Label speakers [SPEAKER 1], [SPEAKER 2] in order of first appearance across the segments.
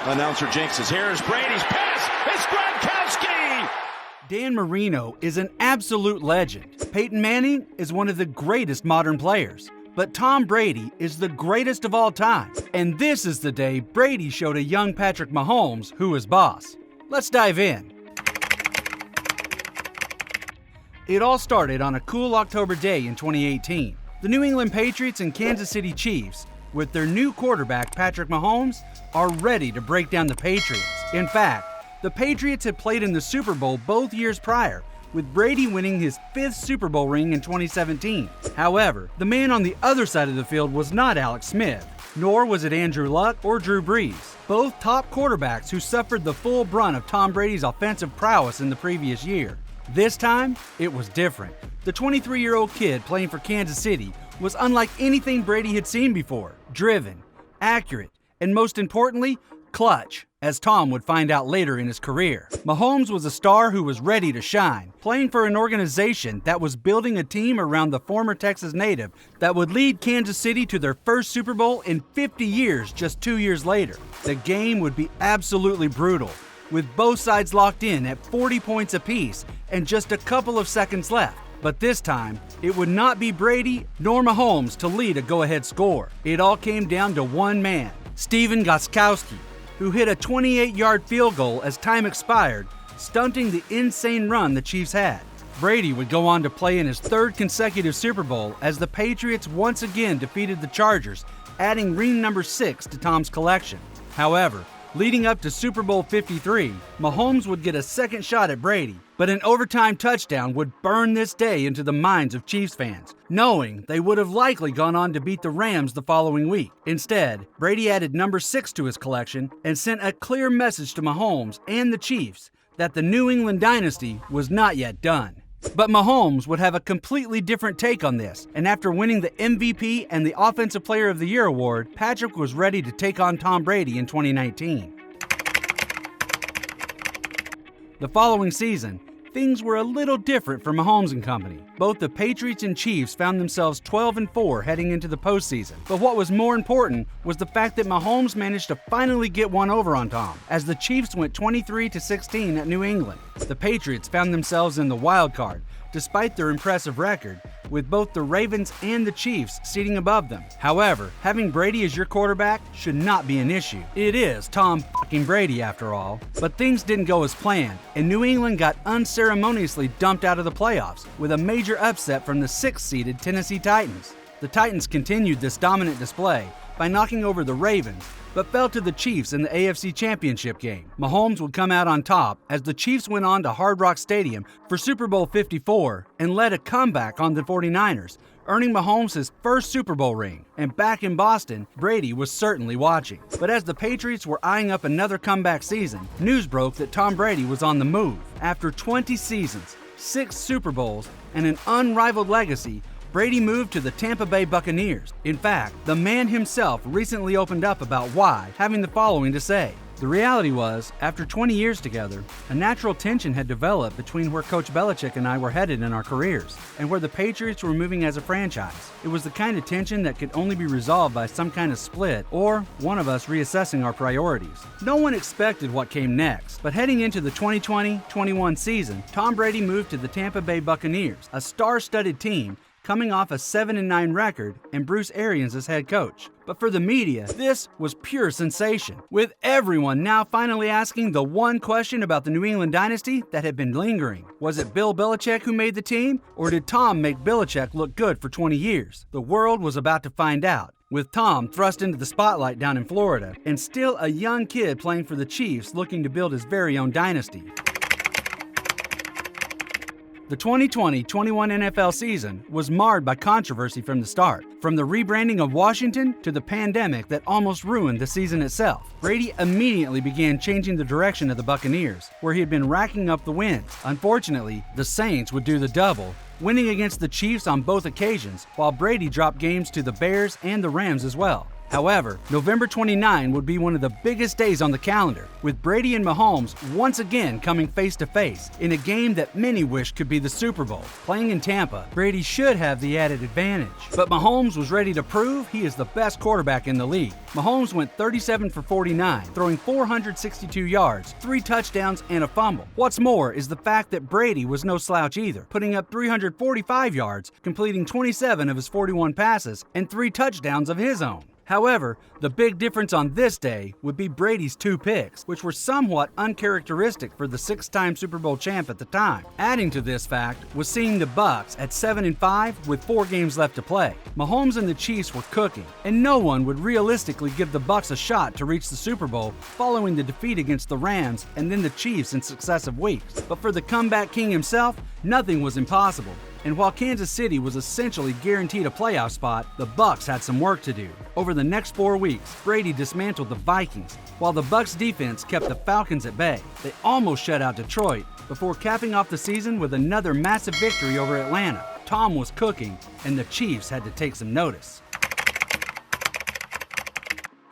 [SPEAKER 1] Announcer jinxes. Here's Brady's pass. It's Gronkowski.
[SPEAKER 2] Dan Marino is an absolute legend. Peyton Manning is one of the greatest modern players. But Tom Brady is the greatest of all time. And this is the day Brady showed a young Patrick Mahomes who is boss. Let's dive in. It all started on a cool October day in 2018. The New England Patriots and Kansas City Chiefs, with their new quarterback Patrick Mahomes, are ready to break down the Patriots. In fact, the Patriots had played in the Super Bowl both years prior, with Brady winning his 5th Super Bowl ring in 2017. However, the man on the other side of the field was not Alex Smith, nor was it Andrew Luck or Drew Brees, both top quarterbacks who suffered the full brunt of Tom Brady's offensive prowess in the previous year. This time, it was different. The 23-year-old kid playing for Kansas City was unlike anything Brady had seen before. Driven, accurate, and most importantly, clutch, as Tom would find out later in his career. Mahomes was a star who was ready to shine, playing for an organization that was building a team around the former Texas native that would lead Kansas City to their first Super Bowl in 50 years just 2 years later. The game would be absolutely brutal, with both sides locked in at 40 points apiece and just a couple of seconds left. But this time, it would not be Brady nor Mahomes to lead a go-ahead score. It all came down to one man, Stephen Gostkowski, who hit a 28-yard field goal as time expired, stunting the insane run the Chiefs had. Brady would go on to play in his 3rd consecutive Super Bowl as the Patriots once again defeated the Chargers, adding ring number 6 to Tom's collection. However, leading up to Super Bowl 53, Mahomes would get a second shot at Brady, but an overtime touchdown would burn this day into the minds of Chiefs fans, knowing they would have likely gone on to beat the Rams the following week. Instead, Brady added number 6 to his collection and sent a clear message to Mahomes and the Chiefs that the New England dynasty was not yet done. But Mahomes would have a completely different take on this, and after winning the MVP and the Offensive Player of the Year award, Patrick was ready to take on Tom Brady in 2019. The following season, things were a little different for Mahomes and company. Both the Patriots and Chiefs found themselves 12-4 heading into the postseason. But what was more important was the fact that Mahomes managed to finally get one over on Tom, as the Chiefs went 23-16 at New England. The Patriots found themselves in the wild card, despite their impressive record, with both the Ravens and the Chiefs seating above them. However, having Brady as your quarterback should not be an issue. It is Tom fucking Brady after all. But things didn't go as planned, and New England got unceremoniously dumped out of the playoffs with a major upset from the 6th-seeded Tennessee Titans. The Titans continued this dominant display by knocking over the Ravens, but fell to the Chiefs in the AFC Championship game. Mahomes would come out on top as the Chiefs went on to Hard Rock Stadium for Super Bowl 54 and led a comeback on the 49ers, earning Mahomes his 1st Super Bowl ring. And back in Boston, Brady was certainly watching. But as the Patriots were eyeing up another comeback season, news broke that Tom Brady was on the move. After 20 seasons, 6 Super Bowls, and an unrivaled legacy, Brady moved to the Tampa Bay Buccaneers. In fact, the man himself recently opened up about why, having the following to say. The reality was, after 20 years together, a natural tension had developed between where Coach Belichick and I were headed in our careers, and where the Patriots were moving as a franchise. It was the kind of tension that could only be resolved by some kind of split, or one of us reassessing our priorities. No one expected what came next, but heading into the 2020-21 season, Tom Brady moved to the Tampa Bay Buccaneers, a star-studded team coming off a 7-9 record and Bruce Arians as head coach. But for the media, this was pure sensation, with everyone now finally asking the one question about the New England dynasty that had been lingering. Was it Bill Belichick who made the team, or did Tom make Belichick look good for 20 years? The world was about to find out, with Tom thrust into the spotlight down in Florida, and still a young kid playing for the Chiefs looking to build his very own dynasty. The 2020-21 NFL season was marred by controversy from the start. From the rebranding of Washington to the pandemic that almost ruined the season itself, Brady immediately began changing the direction of the Buccaneers, where he had been racking up the wins. Unfortunately, the Saints would do the double, winning against the Chiefs on both occasions, while Brady dropped games to the Bears and the Rams as well. However, November 29 would be one of the biggest days on the calendar, with Brady and Mahomes once again coming face-to-face in a game that many wished could be the Super Bowl. Playing in Tampa, Brady should have the added advantage, but Mahomes was ready to prove he is the best quarterback in the league. Mahomes went 37 for 49, throwing 462 yards, 3 touchdowns, and a fumble. What's more is the fact that Brady was no slouch either, putting up 345 yards, completing 27 of his 41 passes, and 3 touchdowns of his own. However, the big difference on this day would be Brady's 2 picks, which were somewhat uncharacteristic for the 6-time Super Bowl champ at the time. Adding to this fact was seeing the Bucs at 7-5 with 4 games left to play. Mahomes and the Chiefs were cooking, and no one would realistically give the Bucs a shot to reach the Super Bowl following the defeat against the Rams and then the Chiefs in successive weeks. But for the comeback king himself, nothing was impossible. And while Kansas City was essentially guaranteed a playoff spot, the Bucs had some work to do. Over the next 4 weeks, Brady dismantled the Vikings, while the Bucs defense kept the Falcons at bay. They almost shut out Detroit before capping off the season with another massive victory over Atlanta. Tom was cooking, and the Chiefs had to take some notice.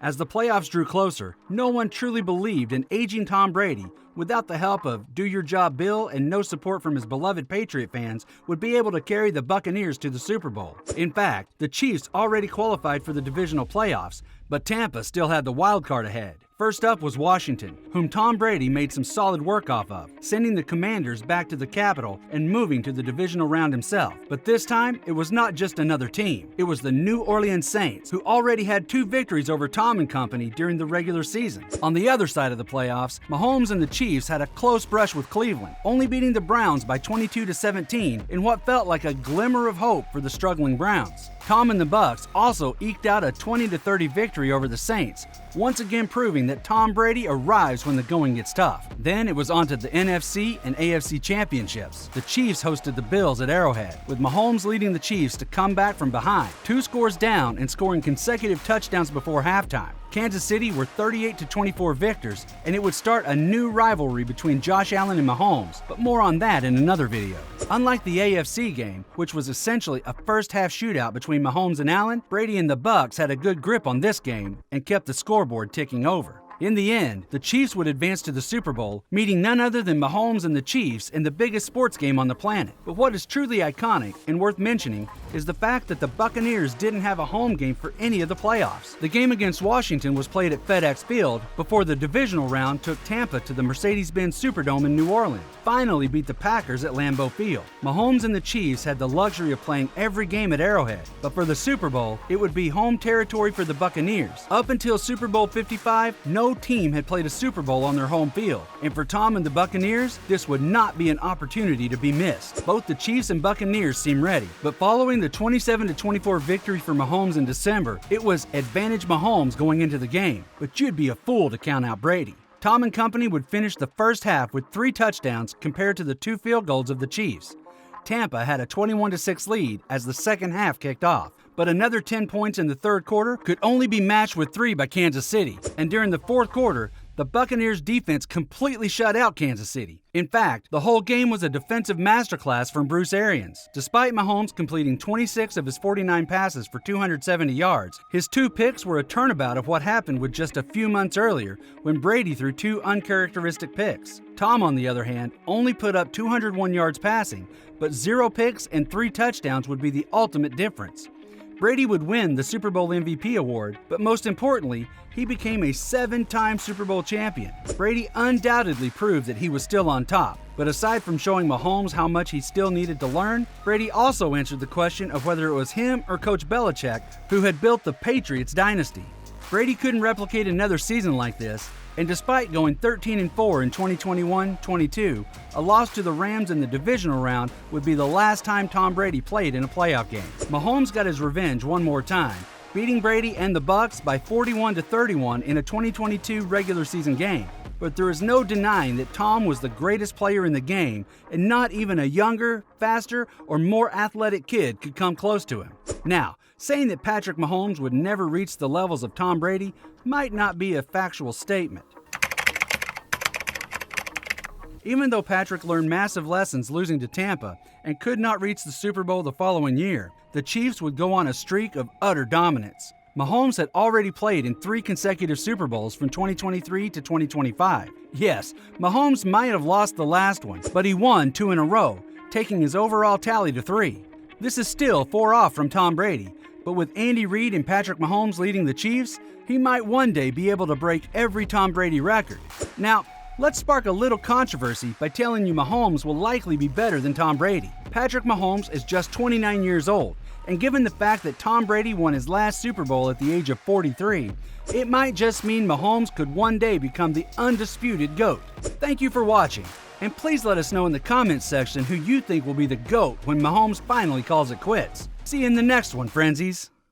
[SPEAKER 2] As the playoffs drew closer, no one truly believed in aging Tom Brady, without the help of do-your-job Bill and no support from his beloved Patriot fans, would be able to carry the Buccaneers to the Super Bowl. In fact, the Chiefs already qualified for the divisional playoffs, but Tampa still had the wild card ahead. First up was Washington, whom Tom Brady made some solid work off of, sending the Commanders back to the Capitol and moving to the divisional round himself. But this time, it was not just another team. It was the New Orleans Saints, who already had 2 victories over Tom and company during the regular season. On the other side of the playoffs, Mahomes and the Chiefs had a close brush with Cleveland, only beating the Browns by 22-17 in what felt like a glimmer of hope for the struggling Browns. Tom and the Bucs also eked out a 20-30 victory over the Saints, once again proving that Tom Brady arrives when the going gets tough. Then it was on to the NFC and AFC championships. The Chiefs hosted the Bills at Arrowhead, with Mahomes leading the Chiefs to come back from behind, 2 scores down and scoring consecutive touchdowns before halftime. Kansas City were 38-24 victors, and it would start a new rivalry between Josh Allen and Mahomes, but more on that in another video. Unlike the AFC game, which was essentially a first-half shootout between Mahomes and Allen, Brady and the Bucs had a good grip on this game and kept the scoreboard ticking over. In the end, the Chiefs would advance to the Super Bowl, meeting none other than Mahomes and the Chiefs in the biggest sports game on the planet. But what is truly iconic and worth mentioning is the fact that the Buccaneers didn't have a home game for any of the playoffs. The game against Washington was played at FedEx Field before the divisional round took Tampa to the Mercedes-Benz Superdome in New Orleans, finally beat the Packers at Lambeau Field. Mahomes and the Chiefs had the luxury of playing every game at Arrowhead, but for the Super Bowl, it would be home territory for the Buccaneers. Up until Super Bowl 55, no team had played a Super Bowl on their home field, and for Tom and the Buccaneers, this would not be an opportunity to be missed. Both the Chiefs and Buccaneers seemed ready, but following the 27-24 victory for Mahomes in December, it was advantage Mahomes going into the game, but you'd be a fool to count out Brady. Tom and company would finish the first half with 3 touchdowns compared to the 2 field goals of the Chiefs. Tampa had a 21-6 lead as the second half kicked off, but another 10 points in the third quarter could only be matched with 3 by Kansas City. And during the fourth quarter, the Buccaneers defense completely shut out Kansas City. In fact, the whole game was a defensive masterclass from Bruce Arians. Despite Mahomes completing 26 of his 49 passes for 270 yards, his 2 picks were a turnabout of what happened with just a few months earlier when Brady threw 2 uncharacteristic picks. Tom, on the other hand, only put up 201 yards passing, but 0 picks and 3 touchdowns would be the ultimate difference. Brady would win the Super Bowl MVP award, but most importantly, he became a 7-time Super Bowl champion. Brady undoubtedly proved that he was still on top, but aside from showing Mahomes how much he still needed to learn, Brady also answered the question of whether it was him or Coach Belichick who had built the Patriots dynasty. Brady couldn't replicate another season like this, and despite going 13-4 in 2021-22, a loss to the Rams in the divisional round would be the last time Tom Brady played in a playoff game. Mahomes got his revenge one more time, beating Brady and the Bucs by 41-31 in a 2022 regular season game. But there is no denying that Tom was the greatest player in the game, and not even a younger, faster, or more athletic kid could come close to him. Now, saying that Patrick Mahomes would never reach the levels of Tom Brady might not be a factual statement. Even though Patrick learned massive lessons losing to Tampa and could not reach the Super Bowl the following year, the Chiefs would go on a streak of utter dominance. Mahomes had already played in 3 consecutive Super Bowls from 2023 to 2025. Yes, Mahomes might have lost the last one, but he won 2 in a row, taking his overall tally to 3. This is still 4 off from Tom Brady, but with Andy Reid and Patrick Mahomes leading the Chiefs, he might one day be able to break every Tom Brady record. Now, let's spark a little controversy by telling you Mahomes will likely be better than Tom Brady. Patrick Mahomes is just 29 years old, and given the fact that Tom Brady won his last Super Bowl at the age of 43, it might just mean Mahomes could one day become the undisputed GOAT. Thank you for watching, and please let us know in the comments section who you think will be the GOAT when Mahomes finally calls it quits. See you in the next one, frenzies.